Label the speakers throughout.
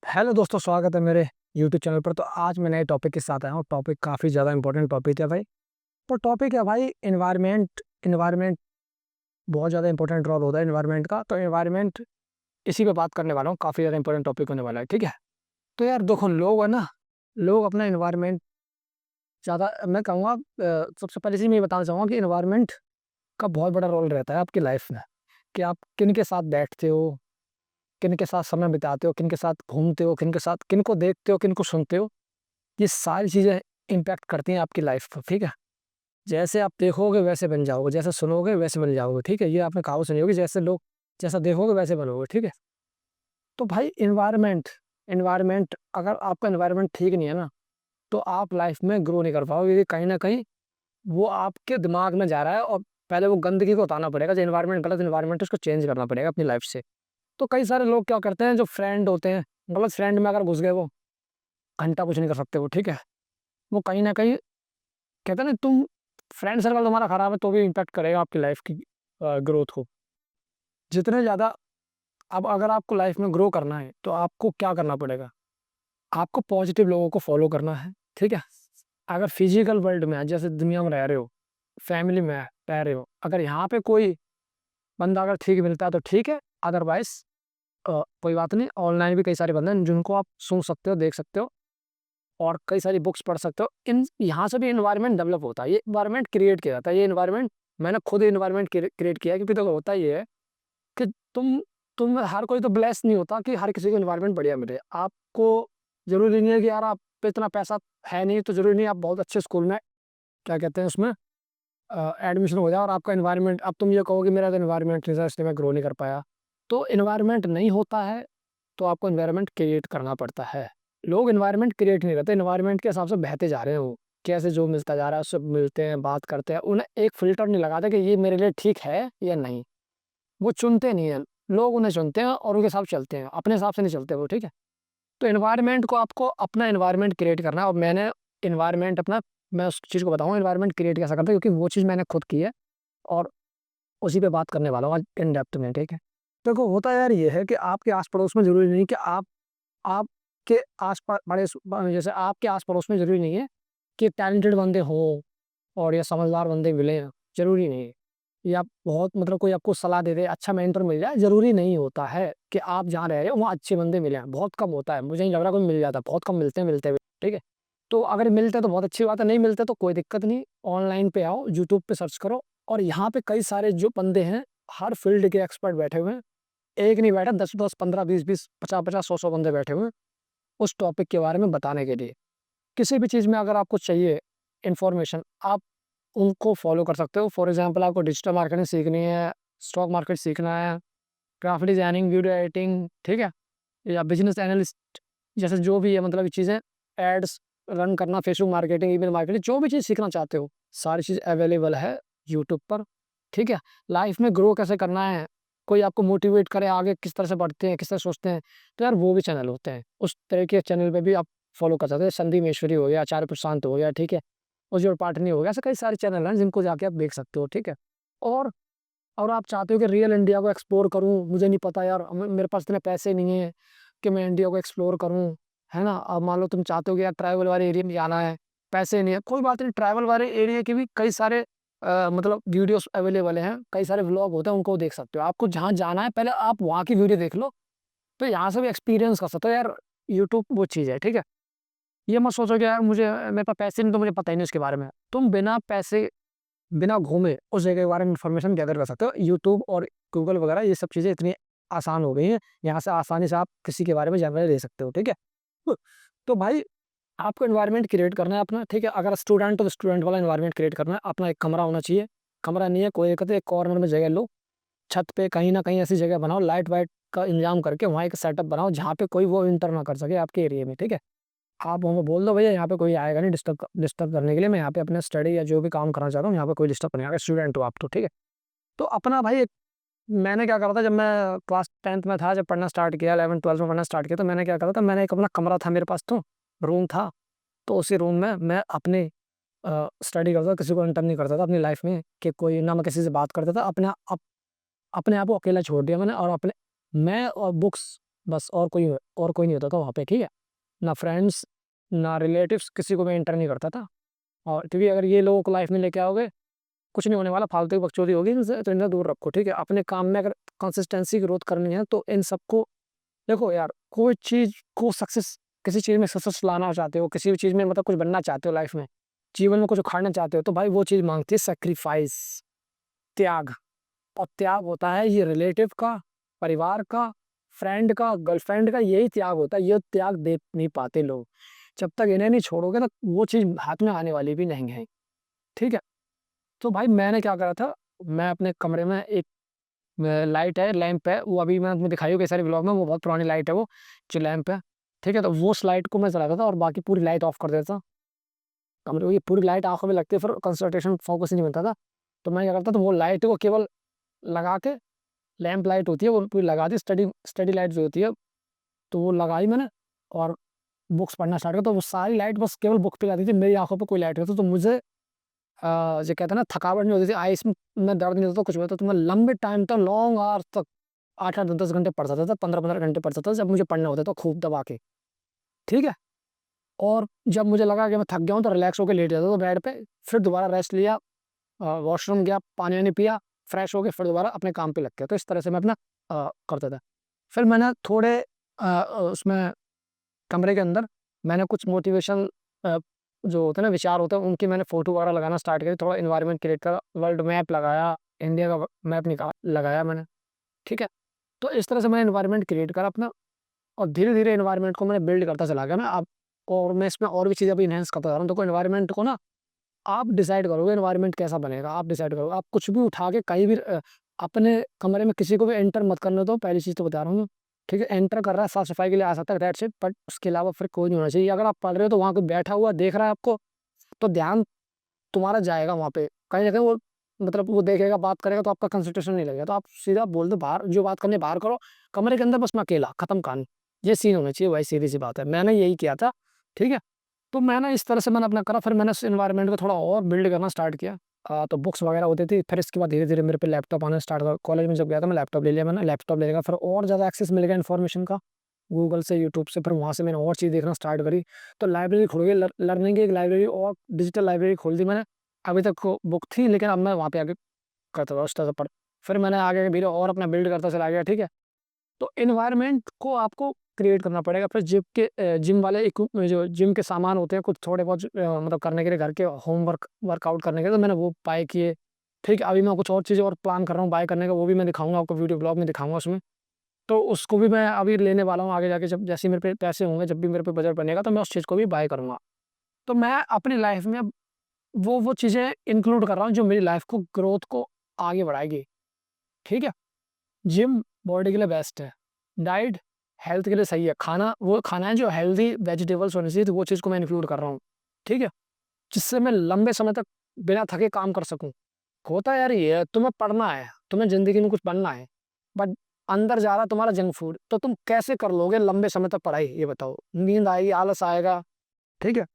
Speaker 1: Hello दोस्तों, स्वागत है मेरे यूट्यूब चैनल पर। तो आज मैं नए टॉपिक के साथ आया हूँ। टॉपिक काफ़ी ज़्यादा इंपॉर्टेंट टॉपिक है भाई। तो टॉपिक है भाई इन्वायरमेंट। इन्वायरमेंट बहुत ज़्यादा इंपॉर्टेंट रोल होता है इन्वायरमेंट का। तो इन्वायरमेंट इसी पे बात करने वाला हूँ। काफ़ी ज़्यादा इंपॉर्टेंट टॉपिक होने वाला है, ठीक है। तो यार देखो, लोग है ना, लोग अपना इन्वायरमेंट ज़्यादा, मैं कहूँगा सबसे पहले से मैं ये बताना चाहूँगा कि इन्वायरमेंट का बहुत बड़ा रोल रहता है आपकी लाइफ में, कि आप किन के साथ बैठते हो, किन के साथ समय बिताते हो, किन के साथ घूमते हो, किन के साथ, किन को देखते हो, किन को सुनते हो। ये सारी चीज़ें इम्पैक्ट करती हैं आपकी लाइफ पर, ठीक है। जैसे आप देखोगे वैसे बन जाओगे, जैसे सुनोगे वैसे बन जाओगे, ठीक है। ये आपने कहावत सुनी होगी, जैसे लोग, जैसा देखोगे वैसे बनोगे, ठीक है। तो भाई इन्वायरमेंट, इन्वायरमेंट अगर आपका इन्वायरमेंट ठीक नहीं है ना, तो आप लाइफ में ग्रो नहीं कर पाओगे, क्योंकि कहीं न कहीं वो आपके दिमाग में जा रहा है, और पहले वो गंदगी को हटाना पड़ेगा। जो इन्वायरमेंट गलत इन्वायरमेंट है, उसको चेंज करना पड़ेगा अपनी लाइफ से। तो कई सारे लोग क्या करते हैं, जो फ्रेंड होते हैं, गलत फ्रेंड में अगर घुस गए वो, घंटा कुछ नहीं कर सकते वो, ठीक है। वो कहीं न कहीं, कहते हैं ना, तुम, फ्रेंड सर्कल तुम्हारा खराब है तो भी इम्पैक्ट करेगा आपकी लाइफ की ग्रोथ को। जितने ज़्यादा, अब अगर आपको लाइफ में ग्रो करना है तो आपको क्या करना पड़ेगा? आपको पॉजिटिव लोगों को फॉलो करना है, ठीक है। अगर फिजिकल वर्ल्ड में, जैसे दुनिया में रह रहे हो, फैमिली में रह रहे हो, अगर यहाँ पे कोई बंदा अगर ठीक मिलता है तो ठीक है, अदरवाइज कोई बात नहीं। ऑनलाइन भी कई सारे बंदे हैं जिनको आप सुन सकते हो, देख सकते हो, और कई सारी बुक्स पढ़ सकते हो। इन यहाँ से भी एनवायरनमेंट डेवलप होता है, ये एनवायरनमेंट क्रिएट किया जाता है। ये एनवायरनमेंट मैंने खुद एनवायरनमेंट क्रिएट किया है, क्योंकि देखो होता ये है कि तुम हर कोई तो ब्लेस नहीं होता कि हर किसी को एनवायरनमेंट बढ़िया मिले। आपको ज़रूरी नहीं है कि यार आप पे इतना पैसा है नहीं, तो ज़रूरी नहीं आप बहुत अच्छे स्कूल में, क्या कहते हैं उसमें, एडमिशन हो जाए, और आपका एनवायरनमेंट, अब तुम ये कहो कि मेरा तो एनवायरनमेंट नहीं था इसलिए मैं ग्रो नहीं कर पाया। तो एनवायरनमेंट नहीं होता है, तो आपको एनवायरनमेंट क्रिएट करना पड़ता है। लोग एनवायरनमेंट क्रिएट नहीं करते, एनवायरनमेंट के हिसाब से बहते जा रहे हैं वो। कैसे जो मिलता जा रहा है उससे मिलते हैं, बात करते हैं। उन्हें एक फ़िल्टर नहीं लगाते कि ये मेरे लिए ठीक है या नहीं। वो चुनते नहीं हैं, लोग उन्हें चुनते हैं और उनके साथ चलते हैं, अपने हिसाब से नहीं चलते वो, ठीक है। तो एनवायरनमेंट को आपको अपना एनवायरनमेंट क्रिएट करना है, और मैंने एनवायरनमेंट अपना, मैं उस चीज़ को बताऊँगा एनवायरनमेंट क्रिएट कैसे करते हैं, क्योंकि वो चीज़ मैंने खुद की है, और उसी पे बात करने वाला हूँ आज इन डेप्थ में, ठीक है। देखो होता यार ये है कि आपके आस-पड़ोस में ज़रूरी नहीं कि आपके आस-पा बड़े सु ब जैसे आपके आस-पड़ोस में ज़रूरी नहीं है कि टैलेंटेड बंदे हों और या समझदार बंदे मिलें, ज़रूरी नहीं है। या बहुत, मतलब कोई आपको सलाह दे दे, अच्छा मेंटर मिल जाए, ज़रूरी नहीं होता है कि आप जहाँ रह रहे हो वहाँ अच्छे बंदे मिलें, बहुत कम होता है। मुझे नहीं लग रहा कोई मिल जाता, बहुत कम मिलते हैं, मिलते हुए, ठीक है। तो अगर मिलते हैं तो बहुत अच्छी बात है, नहीं मिलते तो कोई दिक्कत नहीं। ऑनलाइन पे आओ, यूट्यूब पे सर्च करो, और यहाँ पे कई सारे जो बंदे हैं, हर फील्ड के एक्सपर्ट बैठे हुए हैं। एक नहीं बैठा, 10-10, 15-20 20, 50-50, 100-100 बंदे बैठे हुए हैं उस टॉपिक के बारे में बताने के लिए। किसी भी चीज़ में अगर आपको चाहिए इन्फॉर्मेशन, आप उनको फॉलो कर सकते हो। फॉर एग्ज़ाम्पल आपको डिजिटल मार्केटिंग सीखनी है, स्टॉक मार्केट सीखना है, ग्राफ़िक डिज़ाइनिंग, वीडियो एडिटिंग, ठीक है? या बिज़नेस एनालिस्ट, जैसे जो भी है, मतलब ये चीज़ें, एड्स रन करना, फेसबुक मार्केटिंग, ईमेल मार्केटिंग, जो भी चीज़ सीखना चाहते हो, सारी चीज़ अवेलेबल है यूट्यूब पर, ठीक है? लाइफ़ में ग्रो कैसे करना है, कोई आपको मोटिवेट करे आगे किस तरह से बढ़ते हैं, किस तरह सोचते हैं, तो यार वो भी चैनल होते हैं। उस तरह के चैनल पे भी आप फॉलो कर सकते हैं। संदीप माहेश्वरी हो गया, आचार्य प्रशांत हो गया, ठीक है? उज्ज्वल पाटनी हो गया, ऐसे कई सारे चैनल हैं जिनको जाके आप देख सकते हो, ठीक है? और और आप चाहते हो कि रियल इंडिया को एक्सप्लोर करूँ, मुझे नहीं पता यार, मेरे पास इतने पैसे नहीं हैं कि मैं इंडिया को एक्सप्लोर करूँ, है ना? अब मान लो तुम चाहते हो कि यार ट्रैवल वाले एरिया में जाना है, पैसे नहीं है, कोई बात नहीं, ट्रैवल वाले एरिया के भी कई सारे मतलब वीडियोज़ अवेलेबल हैं, कई सारे व्लॉग होते हैं, उनको देख सकते हो। आपको जहाँ जाना है पहले आप वहाँ की वीडियो देख लो, तो यहाँ से भी एक्सपीरियंस कर सकते हो यार। यूट्यूब वो चीज़ है, ठीक है? ये मत सोचो कि यार मुझे, मेरे पास पैसे नहीं तो मुझे पता ही नहीं उसके बारे में। तुम बिना पैसे, बिना घूमे उस जगह के बारे में इन्फॉर्मेशन गैदर कर सकते हो। यूट्यूब और गूगल वगैरह ये सब चीज़ें इतनी आसान हो गई हैं, यहाँ से आसानी से आप किसी के बारे में जानकारी ले सकते हो, ठीक है? तो तो भाई आपको एनवायरनमेंट क्रिएट करना है अपना, ठीक है? अगर स्टूडेंट हो तो स्टूडेंट वाला एनवायरनमेंट क्रिएट करना है, अपना एक कमरा होना चाहिए। कमरा नहीं है कोई दिक्कत है, एक कॉर्नर में जगह लो, छत पे कहीं न कहीं ऐसी जगह बनाओ, लाइट वाइट का इंतज़ाम करके वहाँ एक सेटअप बनाओ जहाँ पे कोई वो एंटर ना कर सके आपके एरिया में, ठीक है? आप वहाँ पे बोल दो, भैया यहाँ पे कोई आएगा नहीं डिस्टर्ब करने के लिए, मैं यहाँ पे अपना स्टडी या जो भी काम करना चाहता हूँ, यहाँ पे कोई डिस्टर्ब नहीं आएगा, स्टूडेंट हो आप तो, ठीक है? तो अपना भाई एक, मैंने क्या करा था जब मैं क्लास 10th में था, जब पढ़ना स्टार्ट किया, 11th-12th में पढ़ना स्टार्ट किया, तो मैंने क्या करा था, मैंने एक अपना कमरा था मेरे पास, तो रूम था, तो उसी रूम में मैं अपने स्टडी करता था, किसी को एंटर नहीं करता था अपनी लाइफ़ में, कि कोई ना, मैं किसी से बात करता था, अपने आप को अकेला छोड़ दिया मैंने, और मैं और बुक्स बस और कोई नहीं होता था वहाँ पे, ठीक है। ना फ्रेंड्स, ना रिलेटिव्स, किसी को मैं एंटर नहीं करता था। और क्योंकि अगर ये लोगों को लाइफ में लेके आओगे, कुछ नहीं होने वाला, फालतू की बकचोदी होगी इनसे, तो इन्हें दूर रखो, ठीक है। अपने काम में अगर कंसिस्टेंसी ग्रोथ करनी है तो इन सबको देखो यार, कोई चीज़ को सक्सेस, किसी चीज़ में सक्सेस लाना चाहते हो, किसी भी चीज़ में मतलब कुछ बनना चाहते हो लाइफ में, जीवन में कुछ उखाड़ना चाहते हो, तो भाई वो चीज़ मांगती है सैक्रिफाइस, त्याग। और त्याग होता है ये रिलेटिव का, परिवार का, फ्रेंड का, गर्लफ्रेंड का, यही त्याग होता है। ये त्याग दे नहीं पाते लोग। जब तक इन्हें नहीं छोड़ोगे तो वो चीज़ हाथ में आने वाली भी नहीं है, ठीक है। तो भाई मैंने क्या करा था, मैं अपने कमरे में एक लाइट है, लैंप है, वो अभी मैंने तुम्हें दिखाई होगी सारे व्लॉग में, वो बहुत पुरानी लाइट है वो, जो लैंप है, ठीक है। तो वो उस लाइट को मैं जलाता था और बाकी पूरी लाइट ऑफ कर देता था कमरे में। ये पूरी लाइट आंखों में लगती है, फिर कंसंट्रेशन फोकस नहीं बनता था। तो मैं क्या करता था, वो लाइट को केवल लगा के, लैंप लाइट होती है वो पूरी लगा दी, स्टडी स्टडी लाइट जो होती है, तो वो लगाई मैंने और बुक्स पढ़ना स्टार्ट किया। तो वो सारी लाइट बस केवल बुक पे जाती थी, मेरी आंखों पे कोई लाइट नहीं होती, तो मुझे जो कहते हैं ना, थकावट नहीं होती थी, आइस में दर्द नहीं होता, कुछ भी होता। तो मैं लंबे टाइम तक, लॉन्ग आवर्स तक 8-8 10-10 घंटे पढ़ सकता था, 15-15 घंटे पढ़ सकता था जब मुझे पढ़ना होता था खूब दबा के, ठीक है। और जब मुझे लगा कि मैं थक गया हूँ तो रिलैक्स होकर लेट जाता था बेड पे, फिर दोबारा रेस्ट लिया, वॉशरूम गया, पानी वानी पिया, फ्रेश हो के फिर दोबारा अपने काम पे लग गया। तो इस तरह से मैं अपना करता था। फिर मैंने थोड़े उसमें कमरे के अंदर मैंने कुछ मोटिवेशन जो होते हैं ना, विचार होते हैं, उनकी मैंने फोटो वगैरह लगाना स्टार्ट करी, थोड़ा इन्वायरमेंट क्रिएट करा, वर्ल्ड मैप लगाया, इंडिया का मैप निकाल लगाया मैंने, ठीक है। तो इस तरह से मैंने इन्वायरमेंट क्रिएट करा अपना, और धीरे धीरे इन्वायरमेंट को मैंने बिल्ड करता चला गया मैं अब। और मैं इसमें और भी चीज़ें अभी इन्हेंस करता जा रहा हूँ। तो इन्वायरमेंट को ना, आप डिसाइड करोगे इन्वायरमेंट कैसा बनेगा, आप डिसाइड करोगे। आप कुछ भी उठा के कहीं भी अपने कमरे में किसी को भी एंटर मत करने दो, पहली चीज़ तो बता रहा हूँ मैं, ठीक है। एंटर कर रहा है, साफ सफाई के लिए आ सकता है, दैट्स इट, बट उसके अलावा फिर कोई नहीं होना चाहिए। अगर आप पढ़ रहे हो तो वहाँ कोई बैठा हुआ देख रहा है आपको, तो ध्यान तुम्हारा जाएगा वहाँ पे, कहीं ना कहीं वो, मतलब वो देखेगा, बात करेगा, तो आपका कंसंट्रेशन नहीं लगेगा। तो आप सीधा बोल दो बाहर, जो बात करनी है बाहर करो, कमरे के अंदर बस मैं अकेला, खत्म कहानी। ये सीन होना चाहिए भाई, सीधी सी बात है। मैंने यही किया था, ठीक है। तो मैंने इस तरह से मैंने अपना करा, फिर मैंने उस एनवायरनमेंट को थोड़ा और बिल्ड करना स्टार्ट किया। तो बुक्स वगैरह होती थी, फिर इसके बाद धीरे धीरे मेरे पे लैपटॉप आना स्टार्ट हुआ। कॉलेज में जब गया था मैं, लैपटॉप ले लिया मैंने, लैपटॉप लेने का फिर और ज़्यादा एक्सेस मिल गया इन्फॉर्मेशन का, गूगल से, यूट्यूब से। फिर वहाँ से मैंने और चीज़ देखना स्टार्ट करी। तो लाइब्रेरी खुल गई, लर्निंग की एक लाइब्रेरी, और डिजिटल लाइब्रेरी खोल दी मैंने। अभी तक वो बुक थी, लेकिन अब मैं वहाँ पे आगे करता था उस तरह से पढ़। फिर मैंने आगे धीरे और अपना बिल्ड करता चला गया, ठीक है। तो एनवायरनमेंट को आपको क्रिएट करना पड़ेगा। फिर जिम वाले जो जिम के सामान होते हैं कुछ थोड़े बहुत, मतलब करने के लिए, घर के होमवर्क वर्कआउट करने के लिए, तो मैंने वो बाय किए, ठीक है। अभी मैं कुछ और चीज़ें और प्लान कर रहा हूँ बाय करने का, वो भी मैं दिखाऊंगा आपको, वीडियो ब्लॉग में दिखाऊंगा उसमें। तो उसको भी मैं अभी लेने वाला हूँ आगे जाके, जब जैसे ही मेरे पे पैसे होंगे, जब भी मेरे पे बजट बनेगा, तो मैं उस चीज़ को भी बाय करूँगा। तो मैं अपनी लाइफ में अब वो चीज़ें इंक्लूड कर रहा हूँ जो मेरी लाइफ को, ग्रोथ को आगे बढ़ाएगी, ठीक है। जिम बॉडी के लिए बेस्ट है, डाइट हेल्थ के लिए सही है, खाना वो खाना है जो हेल्दी वेजिटेबल्स होने चाहिए, तो वो चीज़ को मैं इंक्लूड कर रहा हूँ, ठीक है। जिससे मैं लंबे समय तक बिना थके काम कर सकूँ। होता है यार ये, तुम्हें पढ़ना है, तुम्हें ज़िंदगी में कुछ बनना है, बट अंदर जा रहा है तुम्हारा जंक फूड, तो तुम कैसे कर लोगे लंबे समय तक पढ़ाई, ये बताओ। नींद आएगी, आलस आएगा, ठीक है।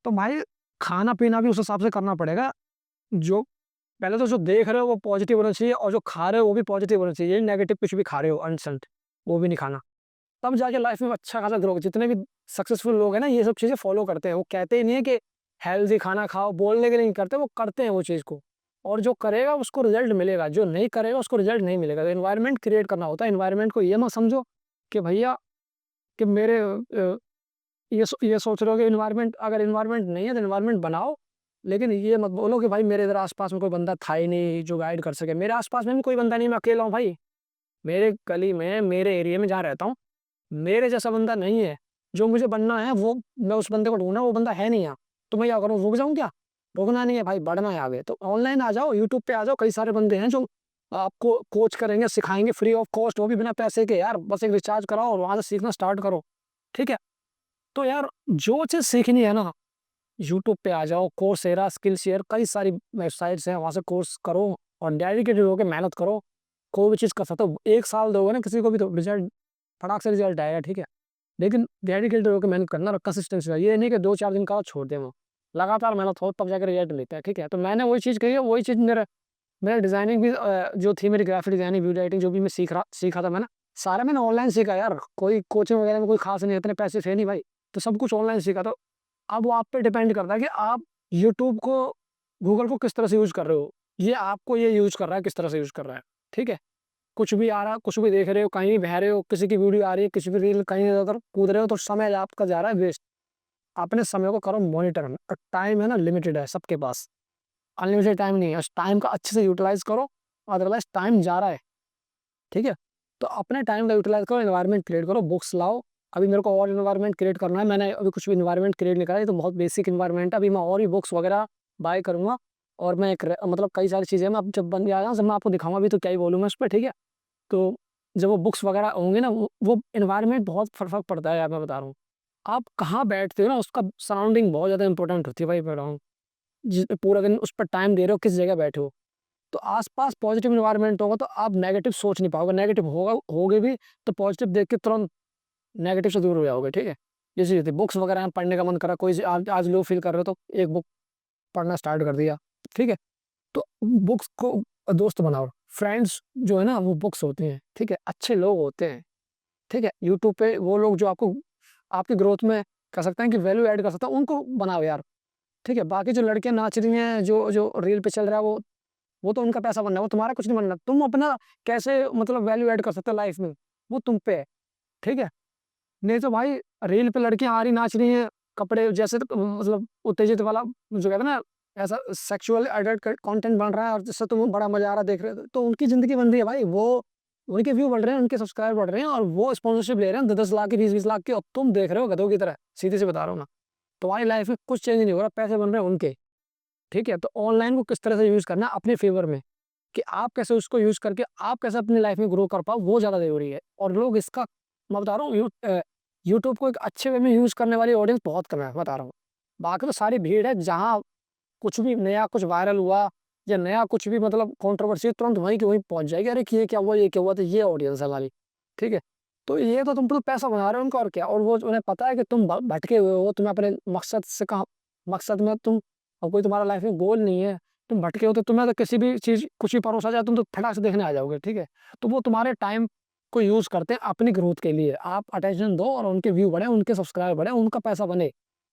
Speaker 1: तो भाई खाना-पीना भी उस हिसाब से करना पड़ेगा। जो पहले तो जो देख रहे हो वो पॉजिटिव होना चाहिए, और जो खा रहे हो वो भी पॉजिटिव होना चाहिए। नेगेटिव कुछ भी खा रहे हो अनसंट, वो भी नहीं खाना। तब जाके लाइफ में अच्छा खासा ग्रो। जितने भी सक्सेसफुल लोग हैं ना, ये सब चीज़ें फॉलो करते हैं। वो कहते ही नहीं है कि हेल्दी खाना खाओ, बोलने के लिए नहीं करते, वो करते हैं वो चीज़ को। और जो करेगा उसको रिजल्ट मिलेगा, जो नहीं करेगा उसको रिजल्ट नहीं मिलेगा। तो एनवायरनमेंट क्रिएट करना होता है। एनवायरनमेंट को ये मत समझो कि भैया, कि मेरे ये सोच रहे हो कि एनवायरनमेंट, अगर एनवायरनमेंट नहीं है तो एनवायरनमेंट बनाओ। लेकिन ये मत बोलो कि भाई मेरे इधर आस-पास में कोई बंदा था ही नहीं जो गाइड कर सके। मेरे आस-पास में भी कोई बंदा नहीं, मैं अकेला हूँ भाई। मेरे गली में, मेरे एरिया में जहाँ रहता हूँ, मेरे जैसा बंदा नहीं है। जो मुझे बनना है वो, मैं उस बंदे को ढूँढना, वो बंदा है नहीं यहाँ। तो मैं क्या करूँ, रुक जाऊँ क्या? रुकना नहीं है भाई, बढ़ना है आगे। तो ऑनलाइन आ जाओ, यूट्यूब पे आ जाओ, कई सारे बंदे हैं जो आपको कोच करेंगे, सिखाएँगे फ्री ऑफ कॉस्ट, वो भी बिना पैसे के यार। बस एक रिचार्ज कराओ और वहाँ से सीखना स्टार्ट करो, ठीक है? तो यार जो चीज़ सीखनी है ना, यूट्यूब पे आ जाओ, कोर्सेरा, स्किलशेयर, कई सारी वेबसाइट्स हैं, वहाँ से कोर्स करो और डेडिकेटेड होके मेहनत करो। कोई भी चीज़ कर सकते हो। 1 साल दोगे ना किसी को भी तो रिज़ल्ट, फटाक से रिज़ल्ट आएगा, ठीक है। लेकिन डेडिकेटेड होके मेहनत करना और कंसिस्टेंसी रहे। ये नहीं कि 2-4 दिन का छोड़ दें वो। लगातार मेहनत हो तब जाके रिज़ल्ट मिलता है, ठीक है। तो मैंने वही चीज़ करी है, वही चीज़ मेरा मेरा डिज़ाइनिंग भी जो थी मेरी ग्राफिक डिज़ाइनिंग, वीडियो एडिटिंग जो भी मैं सीखा था मैंने, सारा मैंने ऑनलाइन सीखा यार, कोई कोचिंग वगैरह में कोई खास नहीं, इतने पैसे थे नहीं भाई, तो सब कुछ ऑनलाइन सीखा। तो अब वो आप पे डिपेंड करता है कि आप यूट्यूब को, गूगल को किस तरह से यूज़ कर रहे हो। ये आपको ये यूज़ कर रहा है, किस तरह से यूज़ कर रहा है, ठीक है? कुछ भी आ रहा, कुछ भी देख रहे हो, कहीं भी बह रहे हो, किसी की वीडियो आ रही है, किसी भी रील कहीं इधर-उधर कूद रहे हो, तो समय आपका जा रहा है वेस्ट। अपने समय को करो मॉनिटर, और टाइम है ना लिमिटेड है सबके पास, अनलिमिटेड टाइम नहीं है। उस टाइम का अच्छे से यूटिलाइज़ करो, अदरवाइज़ टाइम जा रहा है, ठीक है? तो अपने टाइम का यूटिलाइज़ करो, एनवायरनमेंट क्रिएट करो, बुक्स लाओ। अभी मेरे को और एनवायरनमेंट क्रिएट करना है, मैंने अभी कुछ भी एनवायरनमेंट क्रिएट नहीं करा है, ये तो बहुत बेसिक एनवायरनमेंट है। अभी मैं और भी बुक्स वगैरह बाय करूँगा, और मैं एक मतलब कई सारी चीज़ें मैं अब जब बन जाएगा, जब मैं आपको दिखाऊँगा, अभी तो क्या ही बोलूँ मैं उस पे, ठीक है? तो जब वो बुक्स वगैरह होंगे ना, वो एनवायरनमेंट बहुत फ़र्क पड़ता है यार, मैं बता रहा हूँ। आप कहाँ बैठते हो ना, उसका सराउंडिंग बहुत ज़्यादा इम्पोर्टेंट होती है भाई, मैं बता रहा हूँ। पूरा दिन उस पर टाइम दे रहे हो, किस जगह बैठे हो। तो आस-पास पॉज़िटिव एनवायरनमेंट होगा, तो आप नेगेटिव सोच नहीं पाओगे, नेगेटिव होगा होगे भी, तो पॉज़िटिव देख के तुरंत नेगेटिव से दूर हो जाओगे, ठीक है? ये चीज़ होती है। बुक्स वगैरह पढ़ने का मन करा, कोई सी आज आज लो फ़ील कर रहे हो, तो एक बुक पढ़ना स्टार्ट कर दिया, ठीक है? तो बुक्स को दोस्त बनाओ। फ्रेंड्स जो है ना, वो बुक्स होते हैं, ठीक है? अच्छे लोग होते हैं, ठीक है? यूट्यूब पे वो लोग जो आपको आपकी ग्रोथ में कह सकते हैं कि वैल्यू ऐड कर सकता है, उनको बनाओ यार, ठीक है? बाकी जो लड़कियाँ नाच रही हैं, जो जो रील पे चल रहा है, वो तो उनका पैसा बनना है, वो तुम्हारा कुछ नहीं बनना। तुम अपना कैसे मतलब वैल्यू ऐड कर सकते हो लाइफ़ में, वो तुम पे है, ठीक है? नहीं तो भाई, रील पे लड़कियाँ आ रही, नाच रही हैं, कपड़े जैसे तो मतलब उत्तेजित वाला जो कहते हैं ना, ऐसा सेक्सुअल एडल्ट कंटेंट बन रहा है, और जिससे तुम्हें बड़ा मज़ा आ रहा है देख रहे हो, तो उनकी ज़िंदगी बन रही है भाई। वो उनके व्यू बढ़ रहे हैं, उनके सब्सक्राइबर बढ़ रहे हैं, और वो स्पॉन्सरशिप ले रहे हैं 10-10 लाख की, 20-20 लाख की, और तुम देख रहे हो गधों की तरह। सीधे से बता रहा हूँ ना, तुम्हारी लाइफ़ में कुछ चेंज नहीं हो रहा, पैसे बन रहे हैं उनके, ठीक है? तो ऑनलाइन को किस तरह से यूज़ करना है अपने फ़ेवर में, कि आप कैसे उसको यूज़ करके आप कैसे अपनी लाइफ़ में ग्रो कर पाओ, वो ज़्यादा ज़रूरी है। और लोग इसका, मैं बता रहा हूँ, यूट्यूब को एक अच्छे वे में यूज़ करने वाली ऑडियंस बहुत कम है, बता रहा हूँ। बाकी तो सारी भीड़ है, जहाँ कुछ भी नया कुछ वायरल हुआ, या नया कुछ भी मतलब कंट्रोवर्सी, तुरंत वहीं की वहीं पहुँच जाएगी। अरे कि ये क्या हुआ, ये क्या हुआ? तो ये ऑडियंस है हमारी, ठीक है? तो ये तो तुम तो पैसा बना रहे हो उनका, और क्या। और वो उन्हें पता है कि तुम भटके हुए हो, तुम्हें अपने मकसद से कहाँ, मकसद में तुम, और कोई तुम्हारा लाइफ में गोल नहीं है, तुम भटके हो, तो तुम्हें तो किसी भी चीज़ कुछ भी परोसा जाए, तुम तो फटाक से देखने आ जाओगे, ठीक है? तो वो तुम्हारे टाइम को यूज़ करते हैं अपनी ग्रोथ के लिए। आप अटेंशन दो, और उनके व्यू बढ़े, उनके सब्सक्राइबर बढ़े, उनका पैसा बने,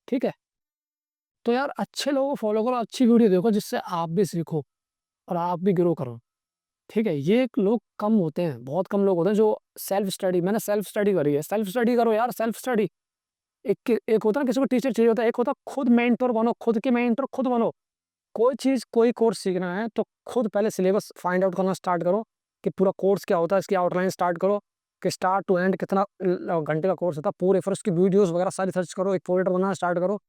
Speaker 1: ठीक है? तो यार अच्छे लोगों को फॉलो करो, अच्छी वीडियो देखो, जिससे आप भी सीखो और आप भी ग्रो करो, ठीक है? ये लोग कम होते हैं, बहुत कम लोग होते हैं जो सेल्फ स्टडी, मैंने सेल्फ स्टडी करी है, सेल्फ स्टडी करो यार, सेल्फ स्टडी। एक होता है ना, किसी को टीचर चाहिए होता है, एक होता है खुद मेंटर बनो, खुद के मेंटर खुद बनो। कोई चीज़, कोई कोर्स सीखना है, तो खुद पहले सिलेबस फाइंड आउट करना स्टार्ट करो, कि पूरा कोर्स क्या होता है, इसकी आउटलाइन स्टार्ट करो, कि स्टार्ट टू एंड कितना घंटे का कोर्स होता है पूरे, फिर उसकी वीडियोज़ वगैरह सारी सर्च करो, एक फ़ोल्डर बनाना स्टार्ट करो,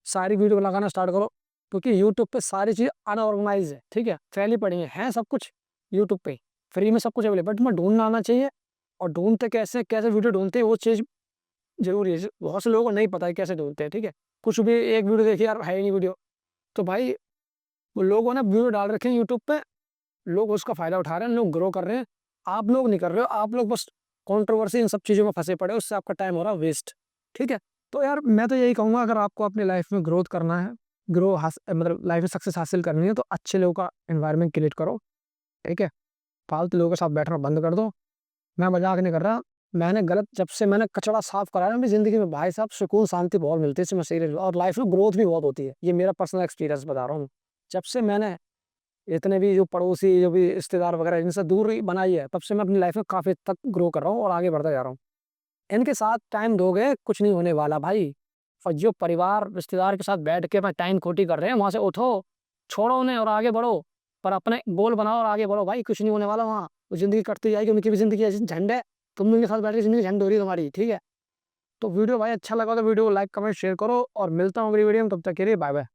Speaker 1: सारी वीडियो लगाना स्टार्ट करो, क्योंकि यूट्यूब पे सारी चीज़ अनऑर्गनाइज़ है, ठीक है? फैली पड़ी है सब कुछ यूट्यूब पे ही, फ्री में सब कुछ अवेलेबल, बट तुम्हें ढूँढना आना चाहिए, और ढूँढते कैसे, कैसे वीडियो ढूँढते हैं, वो चीज़ ज़रूरी है। बहुत से लोगों को नहीं पता है कैसे ढूँढते हैं, ठीक है? कुछ भी एक वीडियो देखी यार, है ही नहीं वीडियो, तो भाई वो लोगों ने वीडियो डाल रखे हैं यूट्यूब पे, लोग उसका फ़ायदा उठा रहे हैं, लोग ग्रो कर रहे हैं, आप लोग नहीं कर रहे हो, आप लोग बस कंट्रोवर्सी इन सब चीज़ों में फँसे पड़े हो, उससे आपका टाइम हो रहा है वेस्ट, ठीक है? तो यार मैं तो यही कहूँगा, अगर आपको अपनी लाइफ़ में ग्रोथ करना है, मतलब लाइफ़ में सक्सेस हासिल करनी है, तो अच्छे लोगों का एनवायरनमेंट क्रिएट करो, ठीक है? फालतू लोगों के साथ बैठना बंद कर दो। मैं मज़ाक नहीं कर रहा, जब से मैंने कचरा साफ़ करा है ना अपनी ज़िंदगी में, भाई साहब सुकून शांति बहुत मिलती है, इससे मैं सीरियस, और लाइफ़ में ग्रोथ भी बहुत होती है। ये मेरा पर्सनल एक्सपीरियंस बता रहा हूँ। जब से मैंने इतने भी जो पड़ोसी, जो भी रिश्तेदार वगैरह, इनसे दूरी बनाई है, तब से मैं अपनी लाइफ़ में काफ़ी हद तक ग्रो कर रहा हूँ, और आगे बढ़ता जा रहा हूँ। इनके साथ टाइम दोगे, कुछ नहीं होने वाला भाई। और जो परिवार, रिश्तेदार के साथ बैठ के अपना टाइम खोटी कर रहे हैं, वहाँ से उठो, छोड़ो उन्हें और आगे बढ़ो। पर अपने गोल बनाओ और आगे बढ़ो भाई, कुछ नहीं होने वाला वहाँ। वो ज़िंदगी कटती जाएगी, उनकी भी ज़िंदगी ऐसे झंड है, तुम भी उनके साथ बैठ के ज़िंदगी झंड हो रही है तुम्हारी, ठीक है? तो वीडियो भाई अच्छा लगा तो वीडियो को लाइक, कमेंट, शेयर करो, और मिलता हूँ अगली वीडियो में, तब तक के लिए बाय-बाय।